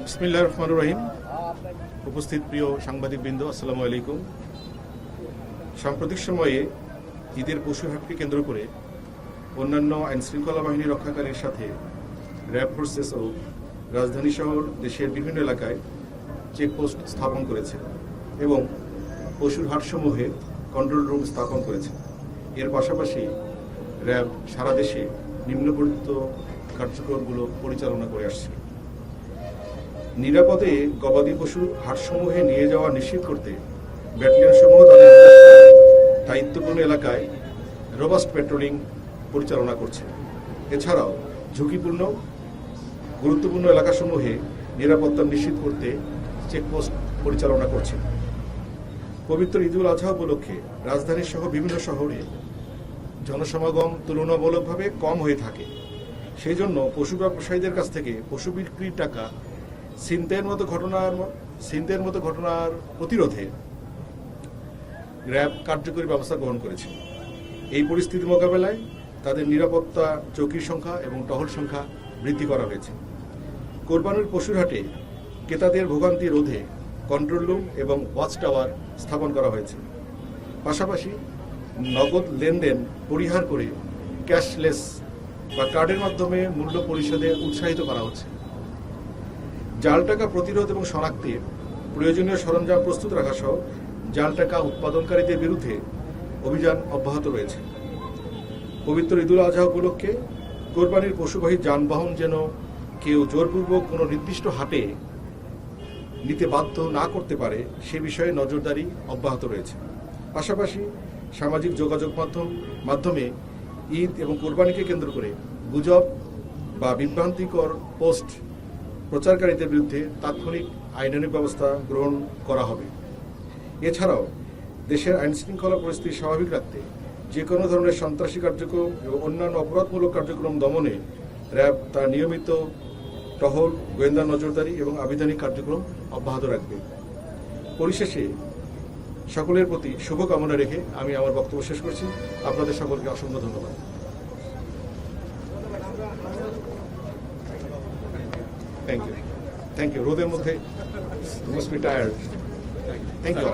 বিসমিল্লাহির রহমানির রহিম। উপস্থিত প্রিয় সাংবাদিকবৃন্দ, আসসালামু আলাইকুম। সাম্প্রতিক সময়ে ঈদের পশু হাটকে কেন্দ্র করে অন্যান্য আইনশৃঙ্খলা বাহিনী রক্ষাকারীর সাথে র্যাব ফোর্সেস ও রাজধানী শহর দেশের বিভিন্ন এলাকায় চেকপোস্ট স্থাপন করেছে এবং পশুর হাটসমূহে কন্ট্রোল রুম স্থাপন করেছে। এর পাশাপাশি র্যাব সারা দেশে নিম্নবর্ণিত কার্যক্রমগুলো পরিচালনা করে আসছে। নিরাপদে গবাদি পশুর হাটসমূহে নিয়ে যাওয়া নিশ্চিত করতে ব্যাটালিয়ন সমূহ তাদের দায়িত্বপূর্ণ এলাকায় রোবাস্ট পেট্রোলিং পরিচালনা করছে। এছাড়াও ঝুঁকিপূর্ণ গুরুত্বপূর্ণ এলাকাসমূহে নিরাপত্তা নিশ্চিত করতে চেকপোস্ট পরিচালনা করছে। পবিত্র ঈদুল আজহা উপলক্ষে রাজধানী সহ বিভিন্ন শহরে জনসমাগম তুলনামূলকভাবে কম হয়ে থাকে। সেই জন্য পশু ব্যবসায়ীদের কাছ থেকে পশু বিক্রির টাকা ছিনতাইয়ের মতো ঘটনার প্রতিরোধে র্যাব কার্যকরী ব্যবস্থা গ্রহণ করেছে। এই পরিস্থিতি মোকাবেলায় তাদের নিরাপত্তা চৌকির সংখ্যা এবং টহল সংখ্যা বৃদ্ধি করা হয়েছে। কোরবানির পশুর হাটে ক্রেতাদের ভোগান্তি রোধে কন্ট্রোল রুম এবং ওয়াচ টাওয়ার স্থাপন করা হয়েছে। পাশাপাশি নগদ লেনদেন পরিহার করে ক্যাশলেস বা কার্ডের মাধ্যমে মূল্য পরিশোধে উৎসাহিত করা হচ্ছে। জাল টাকা প্রতিরোধ এবং শনাক্তে প্রয়োজনীয় সরঞ্জাম প্রস্তুত রাখা সহ জাল টাকা উৎপাদনকারীদের বিরুদ্ধে অভিযান অব্যাহত রয়েছে। পবিত্র ঈদুল আজহা উপলক্ষে কোরবানির পশুবাহী যানবাহন যেন কেউ জোরপূর্বক কোনো নির্দিষ্ট হাটে নিতে বাধ্য না করতে পারে সে বিষয়ে নজরদারি অব্যাহত রয়েছে। পাশাপাশি সামাজিক যোগাযোগ মাধ্যমে ঈদ এবং কোরবানিকে কেন্দ্র করে গুজব বা বিভ্রান্তিকর পোস্ট প্রচারকারীদের বিরুদ্ধে তাৎক্ষণিক আইনানুগ ব্যবস্থা গ্রহণ করা হবে। এছাড়াও দেশের আইনশৃঙ্খলা পরিস্থিতি স্বাভাবিক রাখতে যে কোনো ধরনের সন্ত্রাসী কার্যক্রম এবং অন্যান্য অপরাধমূলক কার্যক্রম দমনে র্যাব তার নিয়মিত টহল, গোয়েন্দা নজরদারি এবং আবিধানিক কার্যক্রম অব্যাহত রাখবে। পরিশেষে সকলের প্রতি শুভকামনা রেখে আমি আমার বক্তব্য শেষ করছি। আপনাদের সকলকে অসংখ্য ধন্যবাদ। Thank you. রোদের মধ্যে must be tired. Thank you.